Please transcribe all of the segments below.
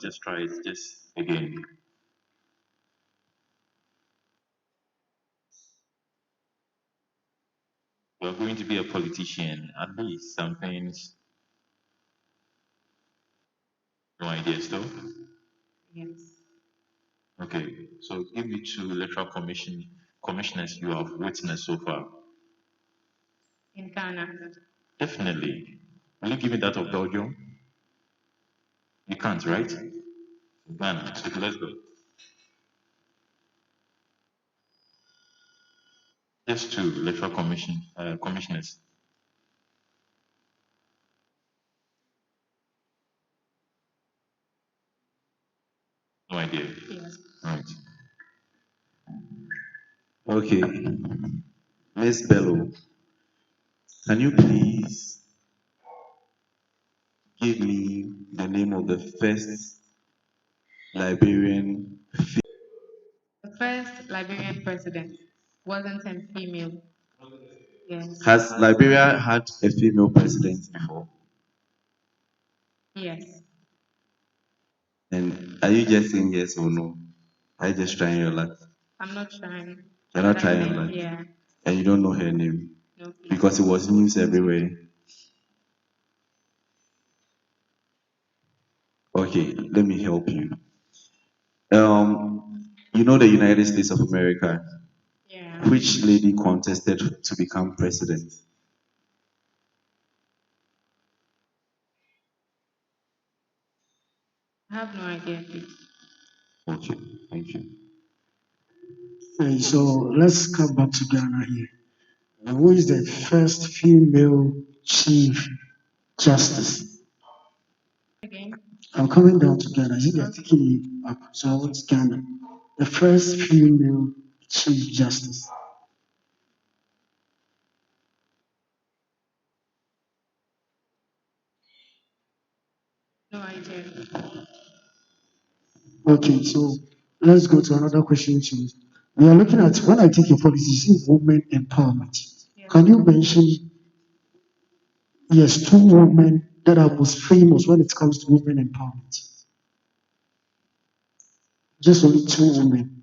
just try it just again. You're going to be a politician, at least some things, no idea still. Yes. Okay, so give me two electoral commissioners you have witnessed so far. In Ghana. Definitely. Will you give me that of Belgium? You can't, right? Ghana. So let's go. Just two electoral commissioners. No idea. Yes. Right. Okay, Miss Bello, can you please give me the name of the first Liberian? The first Liberian president wasn't a female. Yes. Has Liberia had a female president before? Yes. And are you just saying yes or no? Are you just trying your luck? I'm not trying. You're not But I trying your think, luck. yeah. And you don't know her name No, please. because it was news everywhere. Okay, let me help you. You know the United States of America. Yeah. Which lady contested to become president? I have no idea, please. Okay, thank you. Okay, so let's come back to Ghana here. Who is the first female chief justice? Again. I'm coming down to Ghana. You are taking me up. So what's Ghana? The first female chief justice. No idea. Okay, so let's go to another question too. We are looking at when I take your policy, you see women empowerment. Yes. Can you mention yes, two women that are most famous when it comes to women empowerment? Just only two women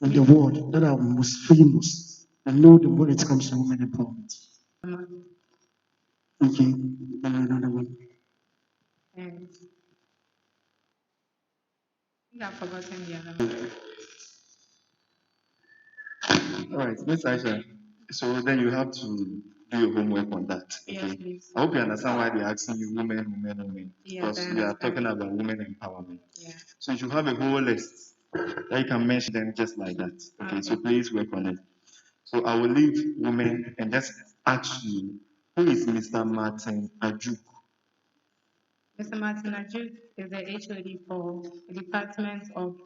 in the world that are most famous and know them when it comes to women empowerment. Okay, then another one. And I think I've forgotten the other one. All right, Miss Aisha. So then you have to do your homework on that. Yes, Okay. please. I hope you understand why they're asking you women, Yes, because I we are understand. talking about women empowerment. Yeah. So you should have a whole list that you can mention them just like that. Okay. So please work on it. So I will leave women and just ask you, who is Mr. Martin Ajuk? Mr. Martin Ajuk is the HOD for the Department of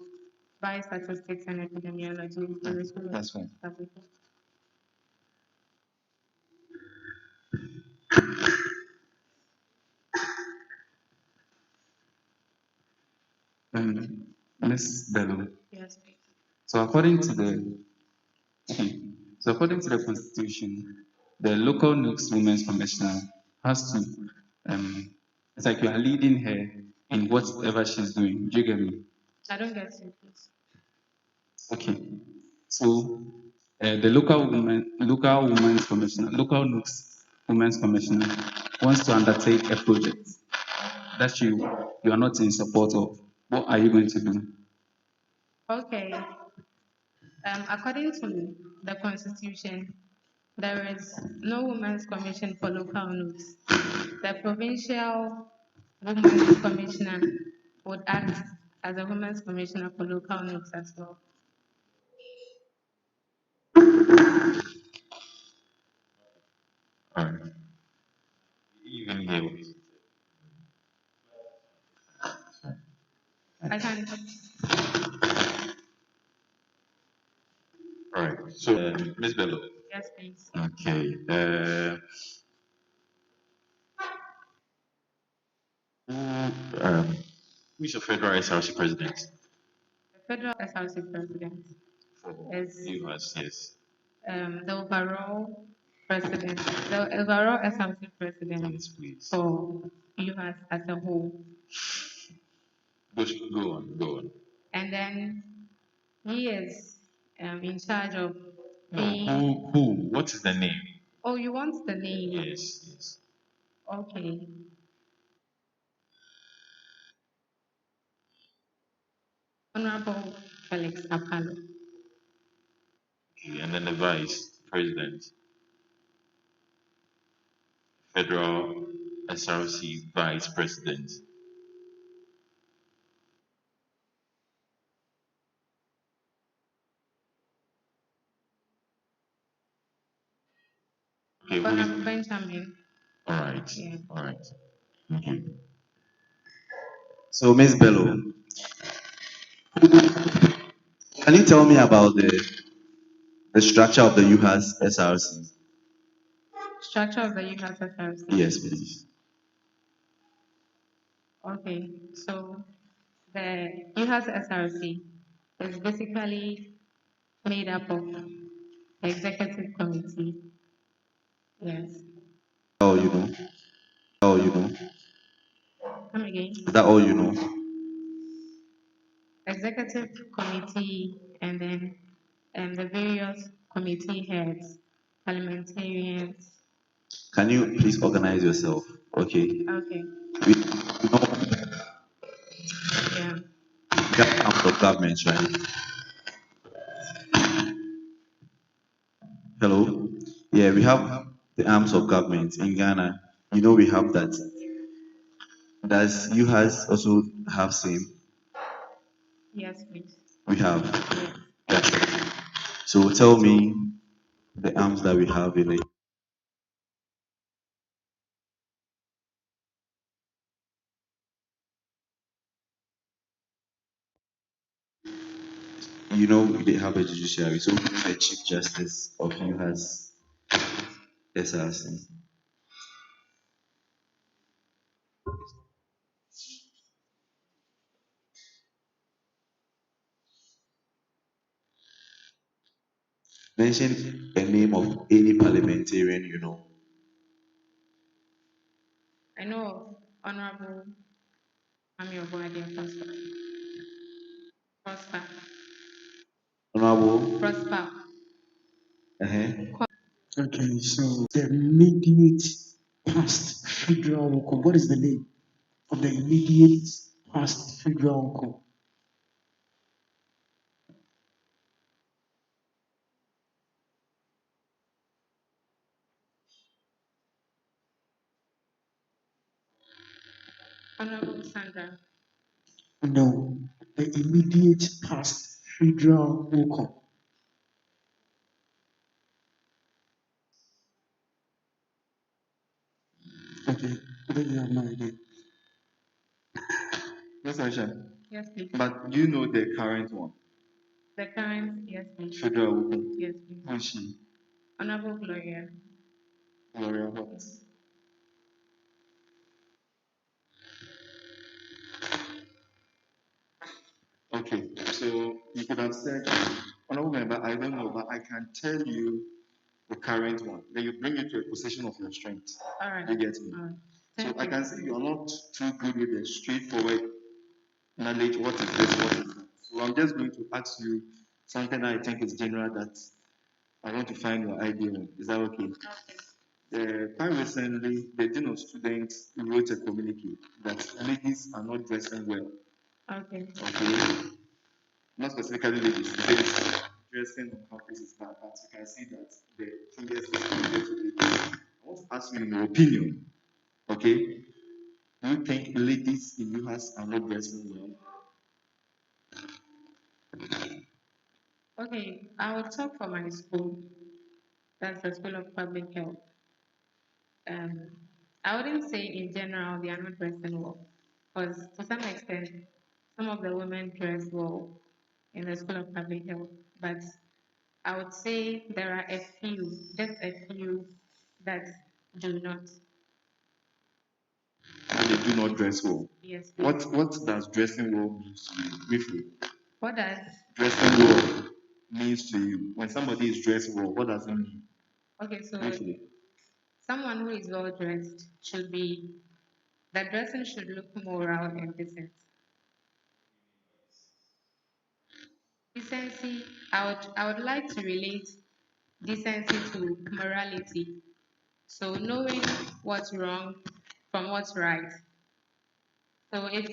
Biostatistics and Epidemiology. That's fine. Miss Bello. Yes, please. So according to the according to the constitution, the local NUCS Women's Commissioner has to it's like you are leading her in whatever she's doing. Do you get me? I don't get you, please. Okay. So the local women's commissioner, local NUCS Women's Commissioner wants to undertake a project that you are not in support of. What are you going to do? Okay. According to the Constitution, there is no Women's Commission for local news. The provincial Women's Commissioner would act as a Women's Commissioner for local news as well. All right. You even hear what? I can. All right. So, Miss Bello. Yes, please. Okay. Who is your federal SRC president? The federal SRC president For is UHAS, yes. the overall president, the overall SRC president Yes, please. for UHAS as a whole. Go on, go on. And then he is in charge of No, paying. who? What is the name? Oh, you want the name? Yes, yes. Okay. Honorable Felix Apalo. Okay, and then the vice president, federal SRC vice president. Okay, who is? Honorable Benjamin. All right, Yeah. all right. Thank you. So, Miss Bello, can you tell me about the structure of the UHAS SRC? Structure of the UHAS SRC. Yes, please. Okay. So the UHAS SRC is basically made up of the executive committee. Yes. All you know. All you know. Come again. Is that all you know? Executive committee and then the various committee heads, parliamentarians. Can you please organize yourself? Okay. Okay. We know Yeah. arms of government, right? Hello? Yeah, we have the arms of government in Ghana. You know we have that. Does UHAS also have same? Yes, please. We have. Yes. That's right. So tell me the arms that we have in it. You know they have a judiciary. So who is the Chief Justice of UHAS SRC? Mention a name of any parliamentarian you know. I know of Honorable Ami Obuadia Prosper. Prosper. Honorable. Prosper. Uh-huh. Okay, so the immediate past federal worker, what is the name of the immediate past federal worker? Honorable Sandra. No, the immediate past federal worker. Okay, then you have no idea. Yes, Aisha. Yes, please. But do you know the current one? The current, yes, please. Federal woman. Yes, please. Who is she? Honorable Gloria. Gloria what? Okay, so you could have said, honorable member, I don't know, but I can tell you the current one. Then you bring it to a position of your strength. All right. You get me? All right. So Thank I you. can see you're not too good with the straightforward knowledge, what is this, what is that. So I'm just going to ask you something I think is general that I want to find your idea on. Is that okay? Quite recently, the Dean of Students wrote a communique that ladies are not dressing well. Okay. Okay. Not specifically ladies, because dressing on campus is bad, but you can see that the changes is related to ladies. I want to ask you in your opinion, okay? Do you think ladies in UHAS are not dressing well? Okay. I will talk for my school. That's the School of Public Health. Um, I wouldn't say in general they are not dressing well, because to some extent, some of the women dress well in the School of Public Health, but I would say there are a few, just a few, that do not. And they do not dress well. Yes. What does dressing well mean to you? Briefly. What does Dressing well means to you? When somebody is dressed well, what does it mean? Okay, so Briefly. someone who is well dressed should be, the dressing should look moral and decent. decency, I would like to relate decency to morality. So knowing what's wrong from what's right. So if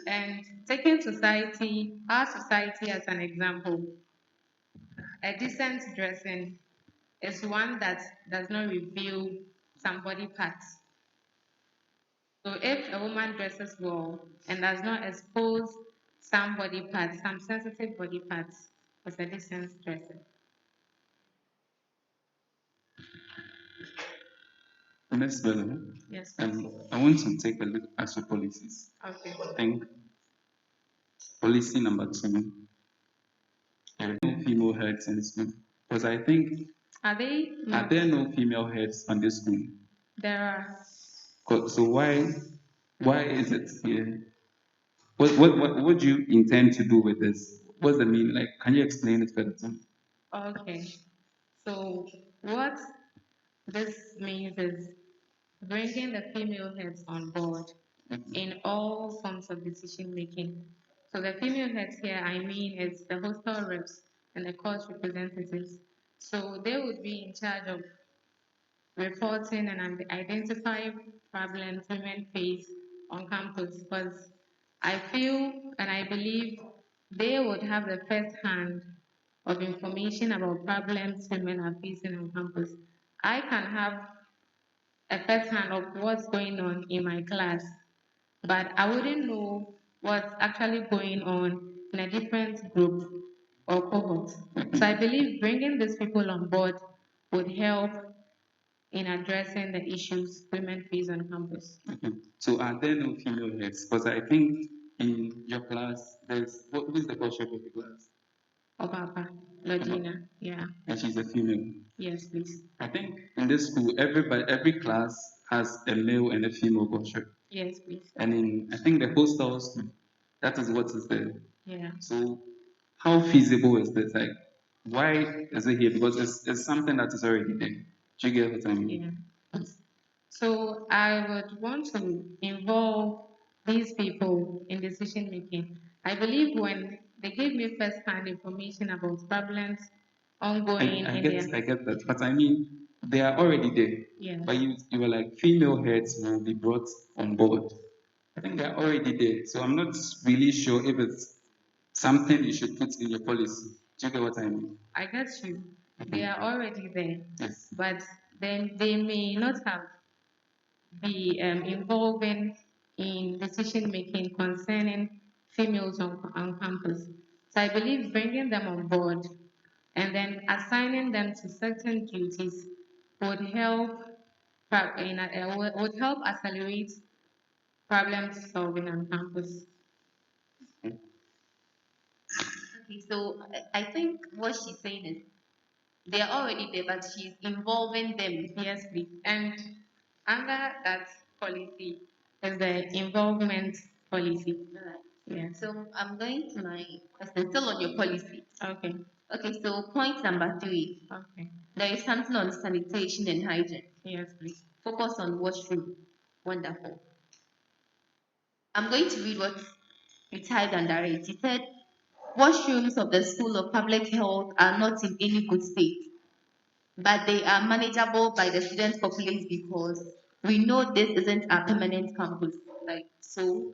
and taking our society as an example, a decent dressing is one that does not reveal some body parts. So if a woman dresses well and does not expose some body parts, some sensitive body parts, it's a decent dressing. Ms. Bella, Yes. I want to take a look at your policies. Okay. I think policy number 2, there are no female heads in the school. Because I think, Are they are there no female heads on this school? There are. So why is it here? What do you intend to do with this? What's the mean? Like, can you explain it further to me? Okay. So what this means is bringing the female heads on board in all forms of decision making. So the female heads here, I mean, is the hostel reps and the course representatives. So they would be in charge of reporting and identifying problems women face on campus, because I feel and I believe they would have the first hand of information about problems women are facing on campus. I can have a first hand of what's going on in my class, but I wouldn't know what's actually going on in a different group or cohort. So I believe bringing these people on board would help in addressing the issues women face on campus. So are there no female heads? Because I think in your class, who is the course rep of the class? Obapa, Lodina, yeah. And she's a female. Yes, please. I think in this school, every class has a male and a female course rep. Yes, please. And I think the hostels, that is what is there. Yeah. So how feasible is this? Like, why is it here? Because it's something that is already there. Do you get what I mean? Yeah. So I would want to involve these people in decision making. I believe when they give me first-hand information about problems ongoing I in get their that, but I mean they are already there. Yeah. But you were like female heads will be brought on board. I think they're already there. So I'm not really sure if it's something you should put in your policy. Do you get what I mean? I get you. They are already there, Yes. but then they may not be involving in decision making concerning females on campus. So I believe bringing them on board and then assigning them to certain duties would help would help accelerate problem solving on campus. Okay, so I think what she's saying is they are already there, but she's involving them. Yes, please. And under that policy is the involvement policy. Right. Yeah. So I'm going to my question, still on your policy. Okay. Okay, so point number 3. Okay. There is something on sanitation and hygiene. Yes, please. Focus on washroom. Wonderful. I'm going to read what you typed under it. It said, washrooms of the School of Public Health are not in any good state, but they are manageable by the student populace because we know this isn't a permanent campus. Like, so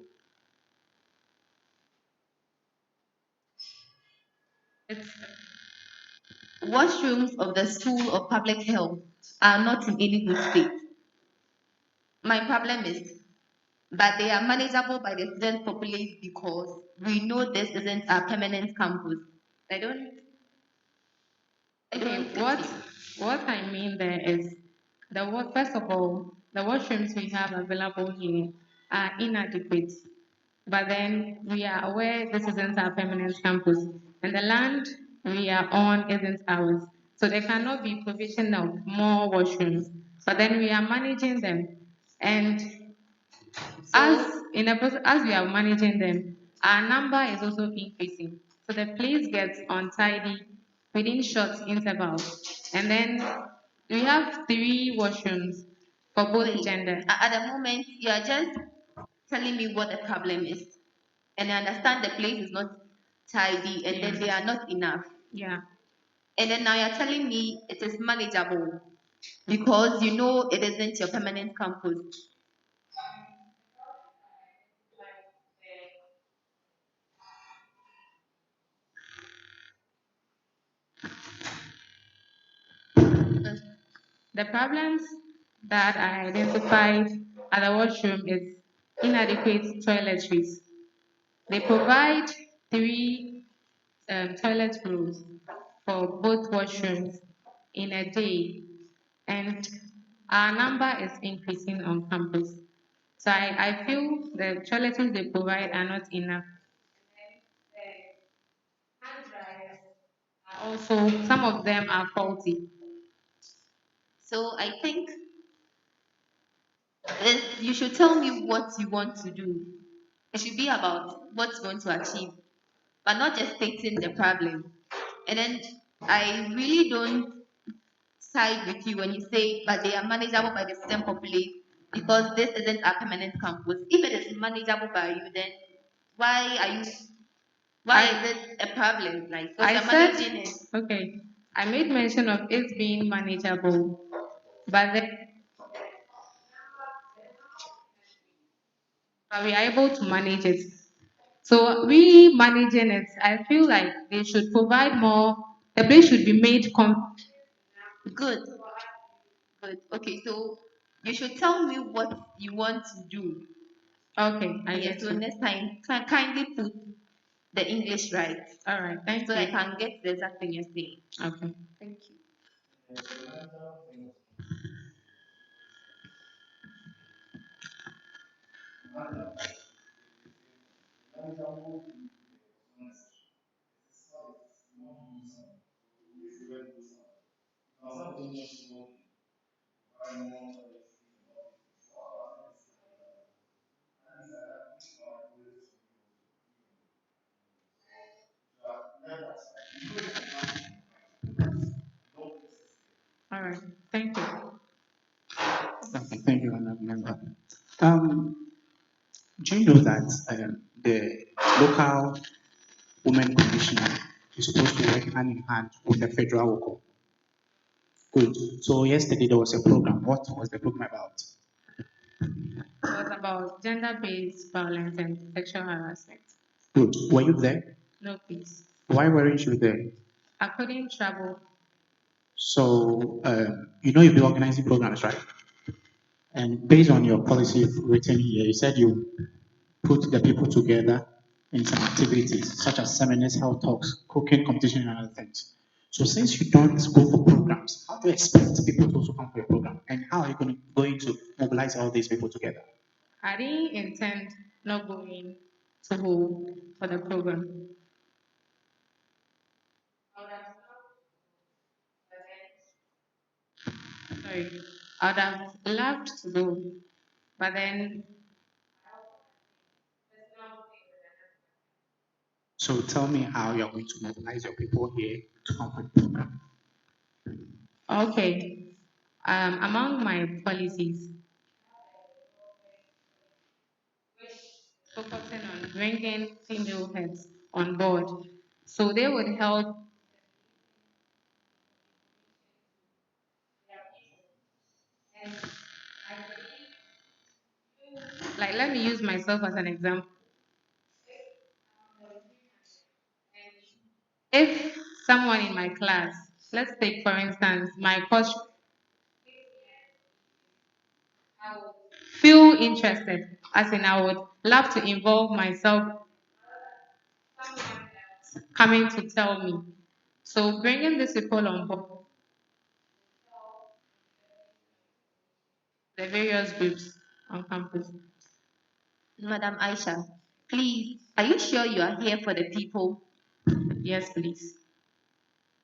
It's washrooms of the School of Public Health are not in any good state. My problem is, but they are manageable by the student populace because we know this isn't a permanent campus. I don't okay. get What it. what I mean there is first of all, the washrooms we have available here are inadequate. But then we are aware this isn't our permanent campus, and the land we are on isn't ours. So there cannot be provision of more washrooms. But then we are managing them, and as we are managing them, our number is also increasing. So the place gets untidy within short intervals, and then we have 3 washrooms for both Wait, genders. at the moment, you are just telling me what the problem is. And I understand the place is not tidy, and then they are not enough. Yeah. And then now you're telling me it is manageable because you know it isn't your permanent campus. The problems that I identified at the washroom is inadequate toiletries. They provide three toilet rolls for both washrooms in a day, and our number is increasing on campus. So I feel the toiletries they provide are not enough. Also, some of them are faulty. So I think you should tell me what you want to do. It should be about what you want to achieve, but not just stating the problem. And then I really don't side with you when you say, but they are manageable by the student population because this isn't a permanent campus. If it is manageable by you, then why are you? Why is it a problem? Like, because I you're said, managing it. okay, I made mention of it being manageable, but then we are able to manage it. So we managing it, I feel like they should provide more. The place should be made Good, good. Okay, so you should tell me what you want to do. Okay, I Yes, get so you. next time, kindly put the English right All right, thank so you. I can get the exact thing you're saying. Okay. Thank you. All right, thank you. Okay, thank you, Honourable Member. Um, do you know that the local women commissioner is supposed to work hand in hand with the federal worker? Good. So yesterday there was a program. What was the program about? It was about gender-based violence and sexual harassment. Good. Were you there? No, please. Why weren't you there? I couldn't travel. So you know you'll be organizing programs, right? And based on your policy written here, you said you put the people together in some activities such as seminars, health talks, cooking competition, and other things. So since you don't go for programs, how do you expect people to also come for your program? And how are you going to mobilize all these people together? I didn't intend not going to hold for the program. Sorry, I would have loved to go, but then So tell me how you're going to mobilize your people here to come for the program. okay. Among my policies, focusing on bringing female heads on board, so they would help. Like, let me use myself as an example. If someone in my class, let's take for instance my course, feel interested, as in I would love to involve myself coming to tell me. So bringing these people on board, the various groups on campus. Madam Aisha, please, are you sure you are here for the people? Yes, please.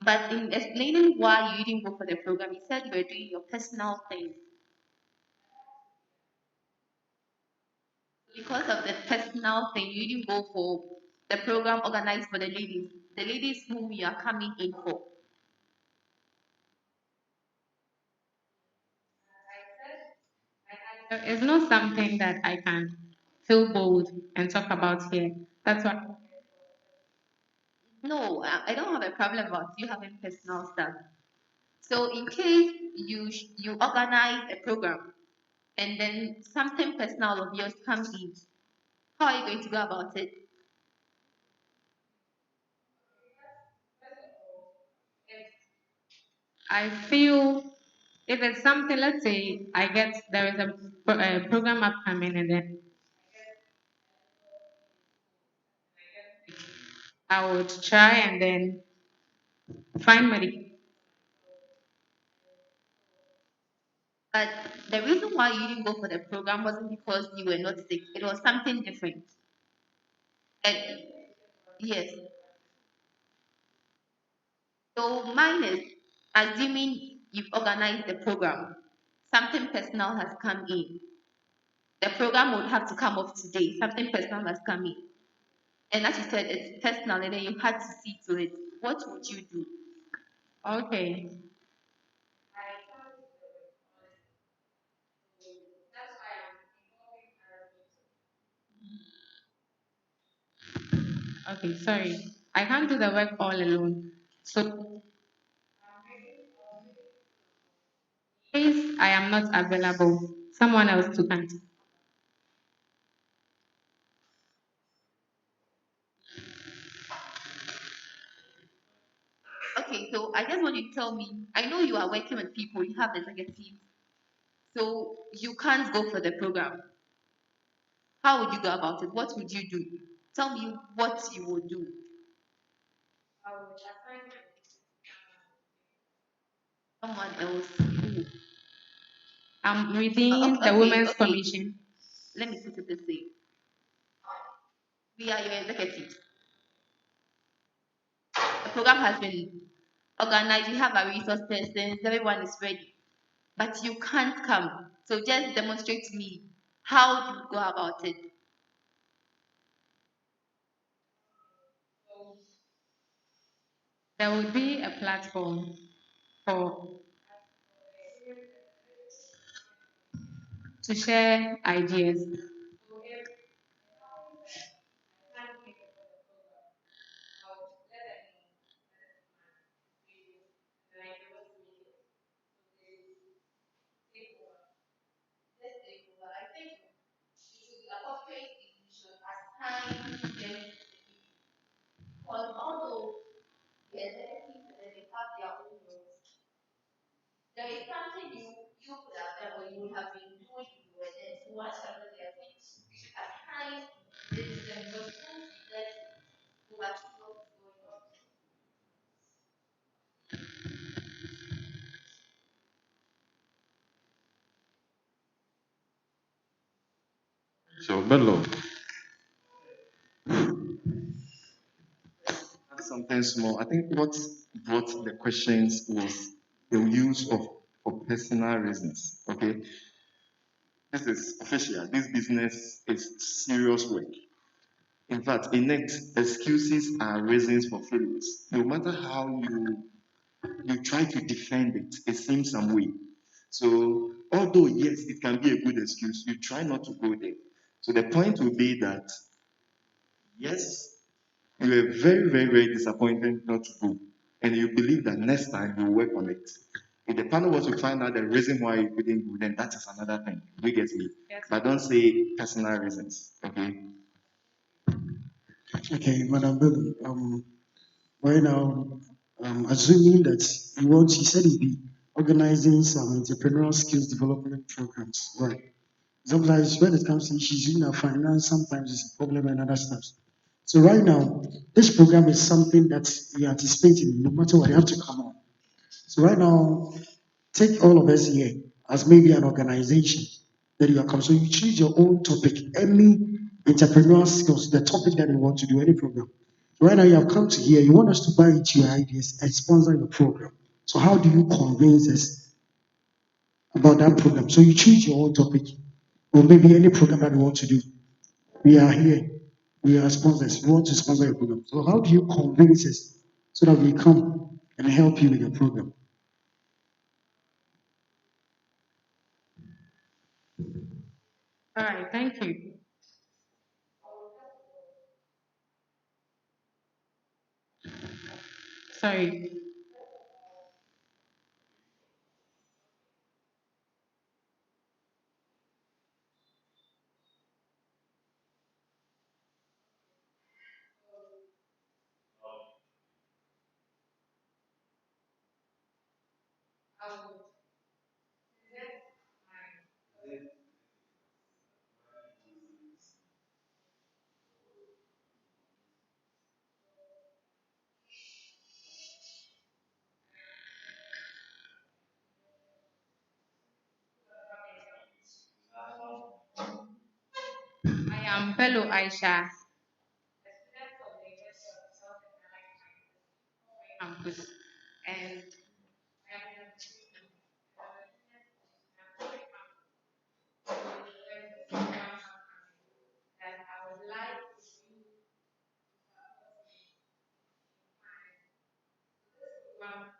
But in explaining why you didn't go for the program, you said you were doing your personal thing. Because of the personal thing, you didn't go for the program organized for the ladies whom you are coming in for. It's not something that I can feel bold and talk about here. That's why. No, I don't have a problem about you having personal stuff. So in case you organize a program and then something personal of yours comes in, how are you going to go about it? I feel if it's something, let's say there is a program upcoming and then I would try and then find money. But the reason why you didn't go for the program wasn't because you were not sick. It was something different. And yes. So mine is assuming you've organized the program, something personal has come in. The program would have to come off today. Something personal has come in. And as you said, it's personal, and then you had to see to it. What would you do? Okay. Okay, sorry. I can't do the work all alone. So in case I am not available, someone else to answer. Okay, so I just want you to tell me. I know you are working with people, you have executives, so you can't go for the program. How would you go about it? What would you do? Tell me what you would do. Someone else. Ooh. I'm within the Okay, Women's okay. Commission. Let me put it this way. We are your executives. The program has been organized. We have our resource persons. Everyone is ready, but you can't come. So just demonstrate to me how you go about it. There will be a platform for to share ideas. So, Bello, Something small. I think what brought the questions was the use of for personal reasons. Okay, this is official. This business is serious work. In fact, in it, excuses are reasons for failures. No matter how you try to defend it, it seems some way. So, although yes, it can be a good excuse, you try not to go there. So the point will be that yes, you were very, very, very disappointed not to go. And you believe that next time you work on it. If the panel was to find out the reason why you couldn't go, then that is another thing. You get me? Yes. But don't say personal reasons. Okay. Okay, Madam Bello, right now, assuming that you said you'd be organizing some entrepreneurial skills development programs, right? Sometimes when it comes to issues in our finance, sometimes it's a problem and other stuff. So right now, this program is something that we are anticipating, no matter what, you have to come on. So right now, take all of us here as maybe an organization that you are coming. So you choose your own topic, any entrepreneurial skills, the topic that you want to do, any program. So right now you have come to here, you want us to buy into your ideas and sponsor your program. So how do you convince us about that program? So you choose your own topic, or maybe any program that you want to do. We are here. We are sponsors. We want to sponsor your program. So how do you convince us so that we come and help you with your program? All right, thank you. Sorry. I am Bello Aisha, campus, and that I would like to